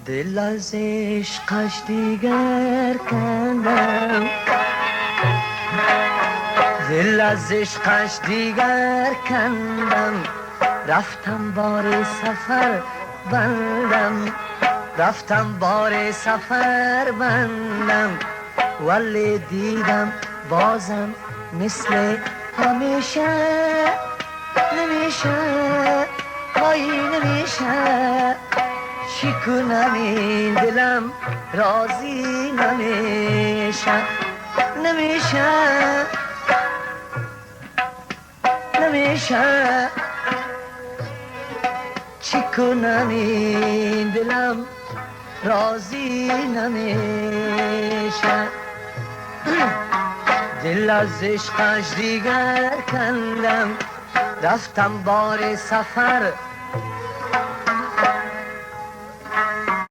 دل از عشقش دیگر کندم، دل از عشقش دیگر کندم، رفتم بار سفر بندم، رفتم بار سفر بندم، ولی دیدم بازم مثل همیشه نمیشه، های نمیشه، چی کنم این دلم راضی نمیشه، نمیشه نمیشه، چی کنم این دلم راضی نمیشه. دل از عشقش دیگر کندم، رفتم بار سفر